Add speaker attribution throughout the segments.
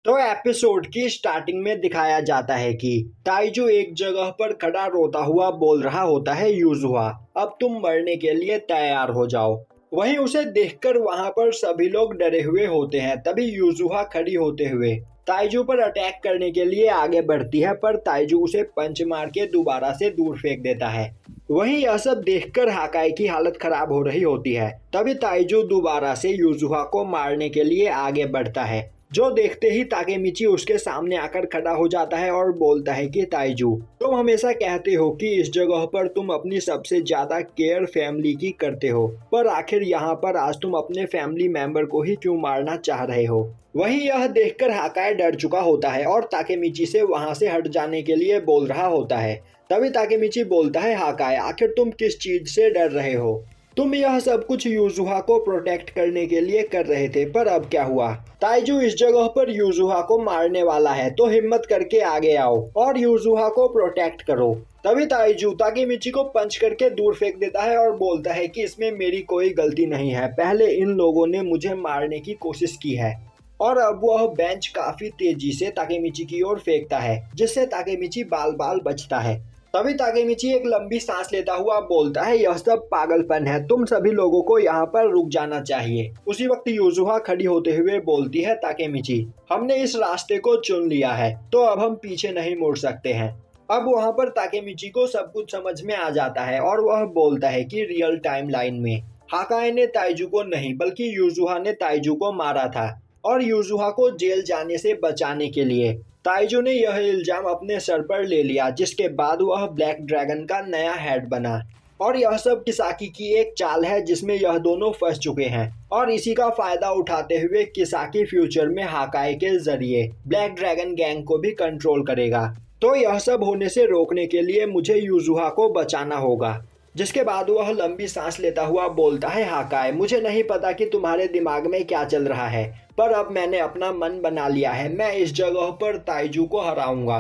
Speaker 1: तो एपिसोड की स्टार्टिंग में दिखाया जाता है कि ताइजू एक जगह पर खड़ा रोता हुआ बोल रहा होता है, यूजुआ अब तुम मरने के लिए तैयार हो जाओ। वहीं उसे देखकर वहां पर सभी लोग डरे हुए होते हैं। तभी यूजुहा खड़ी होते हुए ताइजू पर अटैक करने के लिए आगे बढ़ती है, पर ताइजू उसे पंच मार के दोबारा से दूर फेंक देता है। वहीं यह सब देखकर हाकाई की हालत खराब हो रही होती है। तभी ताइजू दोबारा से यूजुहा को मारने के लिए आगे बढ़ता है, जो देखते ही ताकेमिची उसके सामने आकर खड़ा हो जाता है और बोलता है कि ताइजू, तुम हमेशा कहते हो कि इस जगह पर तुम अपनी सबसे ज्यादा केयर फैमिली की करते हो, पर आखिर यहाँ पर आज तुम अपने फैमिली मेंबर को ही क्यों मारना चाह रहे हो। वहीं यह देखकर हाकाई डर चुका होता है और ताकेमिची से वहां से हट जाने के लिए बोल रहा होता है। तभी ताकेमिची बोलता है, हाकाई आखिर तुम किस चीज से डर रहे हो? तुम यह सब कुछ यूजुहा को प्रोटेक्ट करने के लिए कर रहे थे, पर अब क्या हुआ? ताइजू इस जगह पर यूजुहा को मारने वाला है, तो हिम्मत करके आगे आओ और यूजुहा को प्रोटेक्ट करो। तभी ताइजू ताकेमिची को पंच करके दूर फेंक देता है और बोलता है कि इसमें मेरी कोई गलती नहीं है, पहले इन लोगों ने मुझे मारने की कोशिश की है। और अब वह बेंच काफी तेजी से ताकेमिची की ओर फेंकता है, जिससे ताकेमिची बाल बाल बचता है। तभी ताकेमिची एक लंबी सांस लेता हुआ बोलता है, यह सब पागलपन है, तुम सभी लोगों को यहाँ पर रुक जाना चाहिए। उसी वक्त यूजुहा खड़ी होते हुए बोलती है, ताकेमिची हमने इस रास्ते को चुन लिया है, तो अब हम पीछे नहीं मुड़ सकते हैं। अब वहाँ पर ताकेमिची को सब कुछ समझ में आ जाता है और वह बोलता है कि रियल टाइम लाइन में हाकाई ने ताइजू को नहीं बल्कि यूजुहा ने ताइजू को मारा था, और यूजुहा को जेल जाने से बचाने के लिए ताइजू ने यह इल्जाम अपने सर पर ले लिया, जिसके बाद वह ब्लैक ड्रैगन का नया हेड बना। और यह सब किसाकी की एक चाल है जिसमें यह दोनों फंस चुके हैं, और इसी का फायदा उठाते हुए किसाकी फ्यूचर में हाकाई के जरिए ब्लैक ड्रैगन गैंग को भी कंट्रोल करेगा। तो यह सब होने से रोकने के लिए मुझे यूजुहा को बचाना होगा। जिसके बाद वह लंबी सांस लेता हुआ बोलता है, हाकाई मुझे नहीं पता कि तुम्हारे दिमाग में क्या चल रहा है, पर अब मैंने अपना मन बना लिया है, मैं इस जगह पर ताइजू को हराऊंगा।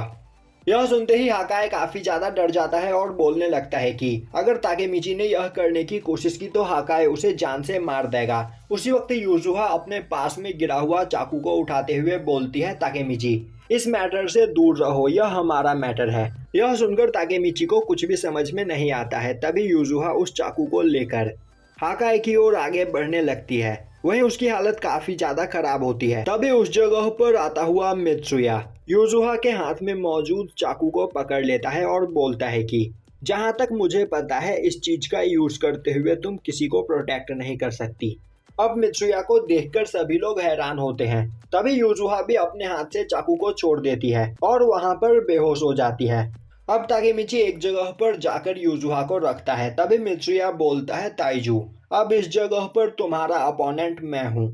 Speaker 1: यह सुनते ही हाकाई काफी ज्यादा डर जाता है और बोलने लगता है कि अगर ताकेमिची ने यह करने की कोशिश की तो हाकाई उसे जान से मार देगा। उसी वक्त यूजुहा अपने पास में गिरा हुआ चाकू को उठाते हुए बोलती है, ताकेमिची इस मैटर से दूर रहो, यह हमारा मैटर है। यह सुनकर ताकेमिची को कुछ भी समझ में नहीं आता है। तभी यूजुहा उस चाकू को लेकर हाकाई की ओर आगे बढ़ने लगती है। वहीं उसकी हालत काफी ज्यादा खराब होती है। तभी उस जगह पर आता हुआ मित्सुया यूजुहा के हाथ में मौजूद चाकू को पकड़ लेता है और बोलता है कि जहां तक मुझे पता है इस चीज का यूज करते हुए तुम किसी को प्रोटेक्ट नहीं कर सकती। अब मित्सुया को देखकर सभी लोग हैरान होते हैं। तभी यूजुहा भी अपने हाथ से चाकू को छोड़ देती है और वहां पर बेहोश हो जाती है। अब ताकेमिची एक जगह पर जाकर यूजुहा को रखता है। तभी मित्सुया बोलता है, ताइजू अब इस जगह पर तुम्हारा अपोनेंट मैं हूँ।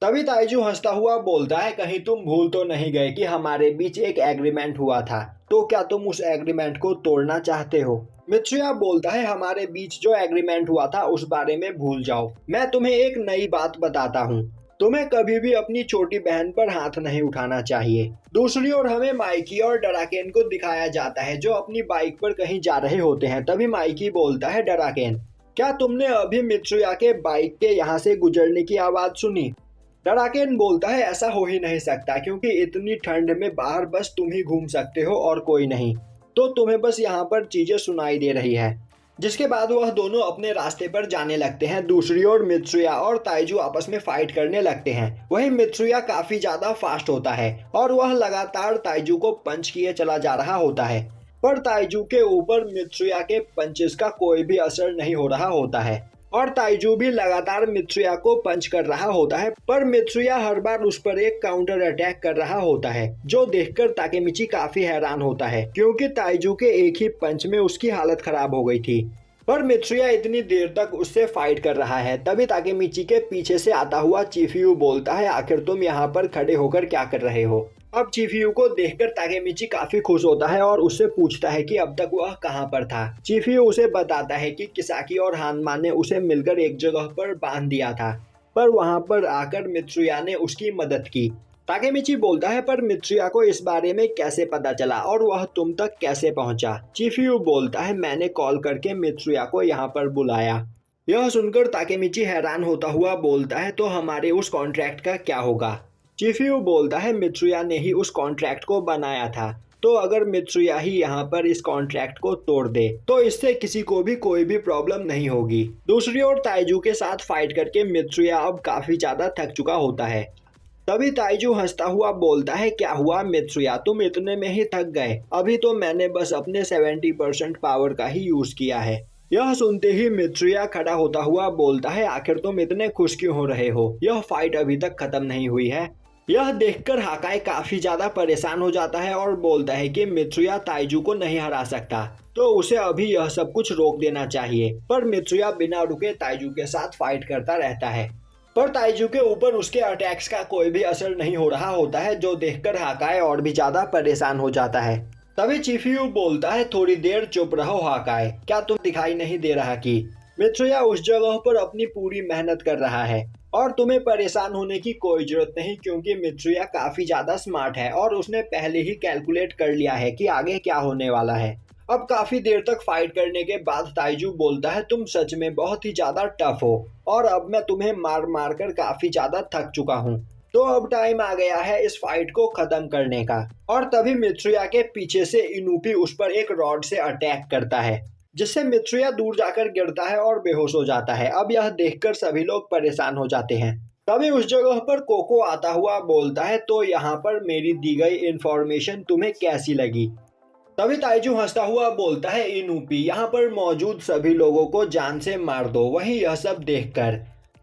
Speaker 1: तभी ताइजू हंसता हुआ बोलता है, कहीं तुम भूल तो नहीं गए कि हमारे बीच एक एग्रीमेंट हुआ था, तो क्या तुम उस एग्रीमेंट को तोड़ना चाहते हो? मित्सुया बोलता है, हमारे बीच जो एग्रीमेंट हुआ था उस बारे में भूल जाओ, मैं तुम्हें एक नई बात बताता हूँ, तुम्हें कभी भी अपनी छोटी बहन पर हाथ नहीं उठाना चाहिए। दूसरी ओर हमें माइकी और डराकेन को दिखाया जाता है जो अपनी बाइक पर कहीं जा रहे होते हैं। तभी माइकी बोलता है, डराकेन क्या तुमने अभी मित्सुया के बाइक के यहाँ से गुजरने की आवाज सुनी? डराकेन बोलता है, ऐसा हो ही नहीं सकता, क्योंकि इतनी ठंड में बाहर बस तुम ही घूम सकते हो और कोई नहीं, तो तुम्हें बस यहाँ पर चीजें सुनाई दे रही है। जिसके बाद वह दोनों अपने रास्ते पर जाने लगते हैं। दूसरी ओर मित्सुया और ताइजू आपस में फाइट करने लगते हैं। वहीं मित्सुया काफी ज्यादा फास्ट होता है और वह लगातार ताइजू को पंच किए चला जा रहा होता है, पर ताइजू के ऊपर मित्सुया के पंचेस का कोई भी असर नहीं हो रहा होता है और ताइजू भी लगातार मित्सुया को पंच कर रहा होता है, पर मित्सुया हर बार उस पर एक काउंटर अटैक कर रहा होता है, जो देखकर ताकेमिची काफी हैरान होता है, क्योंकि ताइजू के एक ही पंच में उसकी हालत खराब हो गई थी, पर मित्सुया इतनी देर तक उससे फाइट कर रहा है। तभी ताकेमिची के पीछे से आता हुआ चीफियू बोलता है, आखिर तुम यहाँ पर खड़े होकर क्या कर रहे हो? अब चीफियू को देखकर ताकेमिची काफी खुश होता है और उससे पूछता है कि अब तक वह कहां पर था। चीफियू उसे बताता है कि किसाकी और हानमा ने उसे मिलकर एक जगह पर बांध दिया था, पर वहां पर आकर मित्सुया ने उसकी मदद की। ताकेमिची बोलता है, पर मित्सुया को इस बारे में कैसे पता चला और वह तुम तक कैसे पहुंचा? चीफियू बोलता है, मैंने कॉल करके मित्सुया को यहाँ पर बुलाया। यह सुनकर ताकेमिची हैरान होता हुआ बोलता है, तो हमारे उस कॉन्ट्रैक्ट का क्या होगा? चिफ्यू बोलता है मित्सुया ने ही उस कॉन्ट्रैक्ट को बनाया था, तो अगर मित्सुया ही यहाँ पर इस कॉन्ट्रैक्ट को तोड़ दे तो इससे किसी को भी कोई भी प्रॉब्लम नहीं होगी। दूसरी ओर ताइजू के साथ फाइट करके मित्सुया अब काफी ज्यादा थक चुका होता है। तभी ताइजू हंसता हुआ बोलता है, क्या हुआ मित्सुया, तुम इतने में ही थक गए? अभी तो मैंने बस अपने 70% पावर का ही यूज किया है। यह सुनते ही मित्सुया खड़ा होता हुआ बोलता है, आखिर तुम इतने खुश क्यों हो रहे हो? यह फाइट अभी तक खत्म नहीं हुई है। यह देखकर हाकाई काफी ज्यादा परेशान हो जाता है और बोलता है कि मित्सुया ताइजू को नहीं हरा सकता, तो उसे अभी यह सब कुछ रोक देना चाहिए। पर मित्सुया बिना रुके ताइजू के साथ फाइट करता रहता है, पर ताइजू के ऊपर उसके अटैक्स का कोई भी असर नहीं हो रहा होता है, जो देखकर हाकाई और भी ज्यादा परेशान हो जाता है। तभी चिफ्यू बोलता है, थोड़ी देर चुप रहो हाकाई, क्या तुम दिखाई नहीं दे रहा कि मित्सुया उस जगह पर अपनी पूरी मेहनत कर रहा है और तुम्हें परेशान होने की कोई जरूरत नहीं, क्योंकि मित्सुया काफी ज्यादा स्मार्ट है और उसने पहले ही कैलकुलेट कर लिया है कि आगे क्या होने वाला है। अब काफी देर तक फाइट करने के बाद ताइजू बोलता है, तुम सच में बहुत ही ज्यादा टफ हो और अब मैं तुम्हें मार मार कर काफी ज्यादा थक चुका हूँ, तो अब टाइम आ गया है इस फाइट को खत्म करने का। और तभी मित्सुया के पीछे से इनुपी उस पर एक रॉड से अटैक करता है, जिससे मित्सुया दूर जाकर गिरता है और बेहोश हो जाता है। अब यह देखकर सभी लोग परेशान हो जाते हैं। तभी उस जगह पर कोको आता हुआ बोलता है, तो यहाँ पर मेरी दी गई इंफॉर्मेशन तुम्हें कैसी लगी? तभी ताइजू हंसता हुआ बोलता है, इनुपी यहाँ पर मौजूद सभी लोगों को जान से मार दो। वहीं यह सब देखकर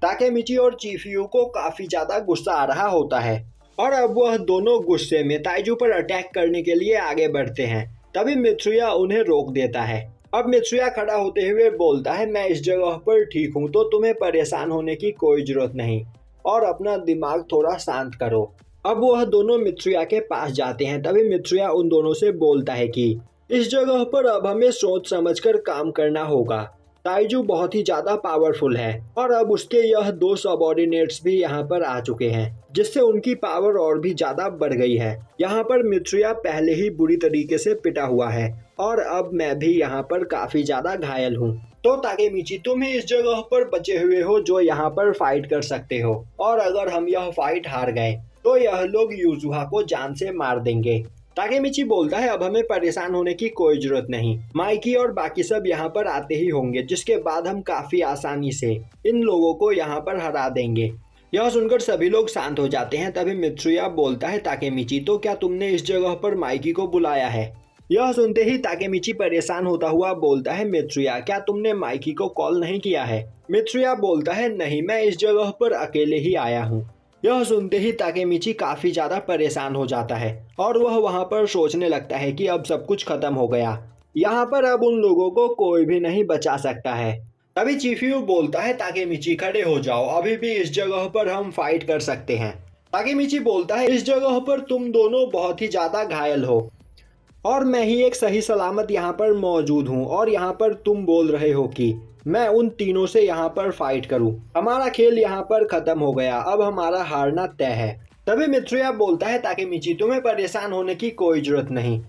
Speaker 1: ताकेमिची और चिफ्यू को काफी ज्यादा गुस्सा आ रहा होता है और अब वह दोनों गुस्से में ताइजू पर अटैक करने के लिए आगे बढ़ते हैं। तभी मित्सुया उन्हें रोक देता है। अब मित्सुया खड़ा होते हुए बोलता है, मैं इस जगह पर ठीक हूँ, तो तुम्हें परेशान होने की कोई जरूरत नहीं और अपना दिमाग थोड़ा शांत करो। अब वह दोनों मित्सुया के पास जाते हैं। तभी मित्सुया उन दोनों से बोलता है कि इस जगह पर अब हमें सोच समझकर काम करना होगा। ताइजू बहुत ही ज्यादा पावरफुल है और अब उसके यह दो सबऑर्डिनेट्स भी यहाँ पर आ चुके हैं, जिससे उनकी पावर और भी ज्यादा बढ़ गई है। यहाँ पर मित्सुया पहले ही बुरी तरीके से पिटा हुआ है और अब मैं भी यहाँ पर काफी ज्यादा घायल हूँ। तो ताकेमिची, तुम ही इस जगह पर बचे हुए हो जो यहाँ पर फाइट कर सकते हो, और अगर हम यह फाइट हार गए तो यह लोग यूजुहा को जान से मार देंगे। ताकेमिची बोलता है, अब हमें परेशान होने की कोई जरूरत नहीं, माइकी और बाकी सब यहाँ पर आते ही होंगे, जिसके बाद हम काफी आसानी से इन लोगों को यहाँ पर हरा देंगे। यह सुनकर सभी लोग शांत हो जाते हैं। तभी मित्सुया बोलता है, ताकेमिची, तो क्या तुमने इस जगह पर माइकी को बुलाया है? यह सुनते ही ताकेमिची परेशान होता हुआ बोलता है, मित्सुया, क्या तुमने माइकी को कॉल नहीं किया है? मित्सुया बोलता है, नहीं, मैं इस जगह पर अकेले ही आया हूँ। यह सुनते ही ताकेमिची काफी ज्यादा परेशान हो जाता है और वह वहां पर सोचने लगता है कि अब सब कुछ खत्म हो गया, यहाँ पर अब उन लोगों को कोई भी नहीं बचा सकता है। तभी चिफ्यू बोलता है, ताकेमिची खड़े हो जाओ, अभी भी इस जगह पर हम फाइट कर सकते हैं। ताकेमिची बोलता है, इस जगह पर तुम दोनों बहुत ही ज्यादा घायल हो और मैं ही एक सही सलामत यहाँ पर मौजूद हूँ, और यहाँ पर तुम बोल रहे हो कि मैं उन तीनों से यहाँ पर फाइट करूं। हमारा खेल यहाँ पर खत्म हो गया, अब हमारा हारना तय है। तभी मित्सुया बोलता है, ताकेमिची, तुम्हें परेशान होने की कोई जरूरत नहीं,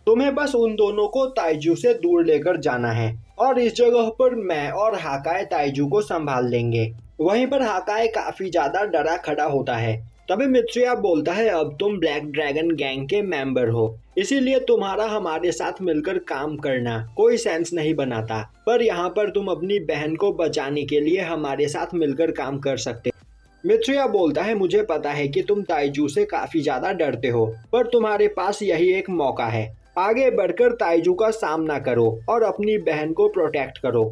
Speaker 1: तुम्हें बस उन दोनों को ताइजू से दूर लेकर जाना है और इस जगह पर मैं और हाकाई ताइजू को संभाल लेंगे। वहीं पर हाकाई काफी ज्यादा डरा खड़ा होता है। तभी मित्सुया बोलता है, अब तुम ब्लैक ड्रैगन गैंग के मेंबर हो, इसीलिए तुम्हारा हमारे साथ मिलकर काम करना कोई सेंस नहीं बनाता, पर यहाँ पर तुम अपनी बहन को बचाने के लिए हमारे साथ मिलकर काम कर सकते। मित्सुया बोलता है, मुझे पता है कि तुम ताइजू से काफी ज्यादा डरते हो, पर तुम्हारे पास यही एक मौका है, आगे बढ़कर ताइजू का सामना करो और अपनी बहन को प्रोटेक्ट करो।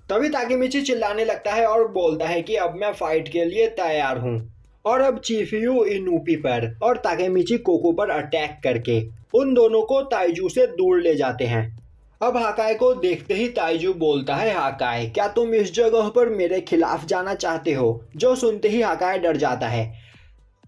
Speaker 1: तभी ताकेमिची चिल्लाने लगता है और बोलता है कि अब मैं फाइट के लिए तैयार हूँ। और अब चिफ्यू इनुपी पर और ताकेमिची कोको पर अटैक करके उन दोनों को ताइजू से दूर ले जाते हैं। अब हाकाई को देखते ही ताइजू बोलता है, हाकाई, क्या तुम इस जगह पर मेरे खिलाफ जाना चाहते हो? जो सुनते ही हाकाई डर जाता है।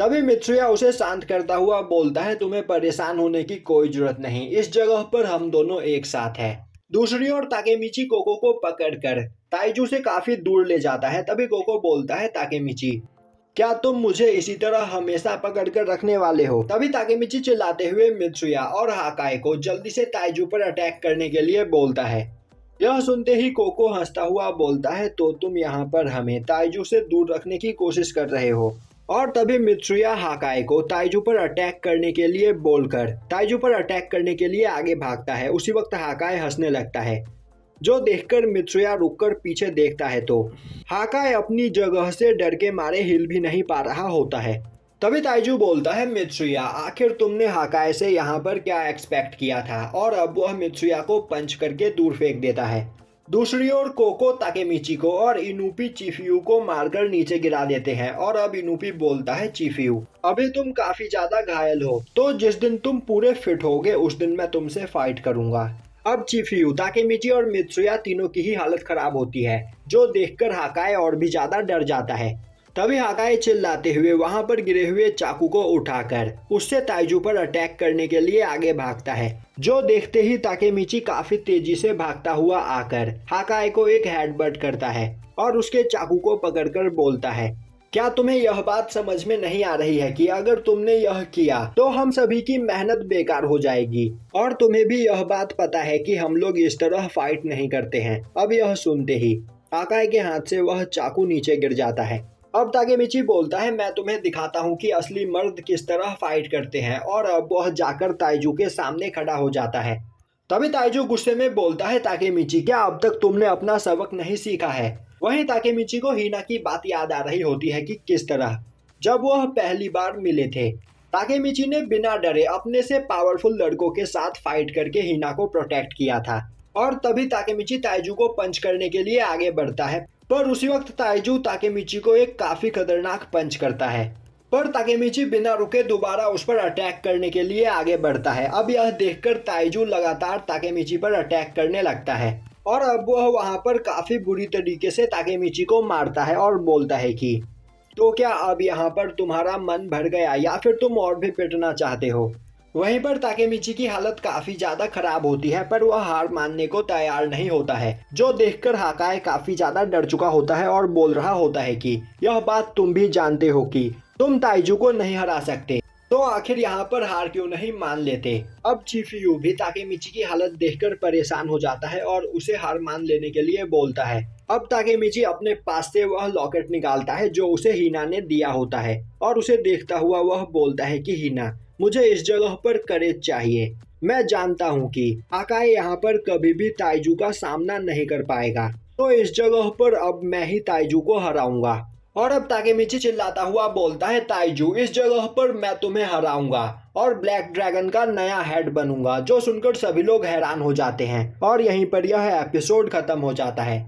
Speaker 1: तभी मित्सुया उसे शांत करता हुआ बोलता है, तुम्हें परेशान होने की कोई जरूरत नहीं, इस जगह पर हम दोनों एक साथ हैं। दूसरी ओर ताकेमिची कोको को पकड़कर ताइजू से काफी दूर ले जाता है। तभी कोको बोलता है, ताकेमिची, क्या तुम मुझे इसी तरह हमेशा पकड़ कर रखने वाले हो? तभी ताकेमिची चिल्लाते हुए मित्सुया और हाकाई को जल्दी से ताइजू पर अटैक करने के लिए बोलता है। यह सुनते ही कोको हंसता हुआ बोलता है, तो तुम यहाँ पर हमें ताइजू से दूर रखने की कोशिश कर रहे हो, और तभी मित्सुया हाकाई को ताइजू पर अटैक करने के लिए बोलकर ताइजू पर अटैक करने के लिए आगे भागता है। उसी वक्त हाकाई हंसने लगता है, जो देखकर मित्सुया रुककर पीछे देखता है तो हाकाई अपनी जगह से डर के मारे हिल भी नहीं पा रहा होता है। तभी ताइजू बोलता है, मित्सुया आखिर तुमने हाकाई से यहाँ पर क्या एक्सपेक्ट किया था। और अब वह मित्सुया को पंच करके दूर फेंक देता है। दूसरी ओर कोको ताकेमिची को और इनुपी चिफियू को मारकर नीचे गिरा देते हैं। और अब इनुपी बोलता है, चिफियू अभी तुम काफी ज्यादा घायल हो, तो जिस दिन तुम पूरे फिट होगे उस दिन मैं तुमसे फाइट करूंगा। अब चिफियू, ताकेमिची और मित्सुया तीनों की ही हालत खराब होती है, जो देखकर हाकाई और भी ज्यादा डर जाता है। तभी हाकाई चिल्लाते हुए वहां पर गिरे हुए चाकू को उठाकर उससे ताइजू पर अटैक करने के लिए आगे भागता है, जो देखते ही ताकेमिची काफी तेजी से भागता हुआ आकर हाकाई को एक हेडबट करता है और उसके चाकू को पकड़कर बोलता है, क्या तुम्हें यह बात समझ में नहीं आ रही है कि अगर तुमने यह किया तो हम सभी की मेहनत बेकार हो जाएगी। और तुम्हें भी यह बात पता है कि हम लोग इस तरह फाइट नहीं करते हैं। अब यह सुनते ही हाकाई के हाथ से वह चाकू नीचे गिर जाता है। अब ताकेमिची बोलता है, मैं तुम्हें दिखाता हूँ कि असली मर्द किस तरह फाइट करते हैं। और अब वह जाकर ताइजू के सामने खड़ा हो जाता है। तभी ताइजू गुस्से में बोलता है, ताकेमिची क्या अब तक तुमने अपना सबक नहीं सीखा है। वहीं ताकेमिची को हिना की बात याद आ रही होती है कि किस तरह जब वह पहली बार मिले थे ताकेमिची ने बिना डरे अपने से पावरफुल लड़कों के साथ फाइट करके हिना को प्रोटेक्ट किया था। और तभी ताकेमिची ताइजू को पंच करने के लिए आगे बढ़ता है, पर उसी वक्त ताइजू ताकेमिची को एक काफी खतरनाक पंच करता है। पर ताकेमिची बिना रुके दोबारा उस पर अटैक करने के लिए आगे बढ़ता है। अब यह देखकर ताइजू लगातार ताकेमिची पर अटैक करने लगता है और अब वह वहां पर काफी बुरी तरीके से ताकेमिची को मारता है और बोलता है कि तो क्या अब यहाँ पर तुम्हारा मन भर गया या फिर तुम और भी पिटना चाहते हो। वहीं पर ताकेमिची की हालत काफी ज्यादा खराब होती है, पर वह हार मानने को तैयार नहीं होता है, जो देखकर हाकाई काफी ज्यादा डर चुका होता है और बोल रहा होता है कि यह बात तुम भी जानते हो कि तुम ताइजू को नहीं हरा सकते, तो आखिर यहाँ पर हार क्यों नहीं मान लेते। अब चिफियू भी ताकेमिची की हालत देखकर परेशान हो जाता है और उसे हार मान लेने के लिए बोलता है। अब ताकेमिची अपने पास से वह लॉकेट निकालता है जो उसे हिना ने दिया होता है और उसे देखता हुआ वह बोलता है कि हिना, मुझे इस जगह पर करेज चाहिए। मैं जानता हूँ कि हाकाई यहाँ पर कभी भी ताइजू का सामना नहीं कर पाएगा, तो इस जगह पर अब मैं ही ताइजू को हराऊंगा। और अब ताकेमिची चिल्लाता हुआ बोलता है, ताइजू इस जगह पर मैं तुम्हें हराऊंगा और ब्लैक ड्रैगन का नया हेड बनूंगा। जो सुनकर सभी लोग हैरान हो जाते हैं और यहीं पर यह एपिसोड खत्म हो जाता है।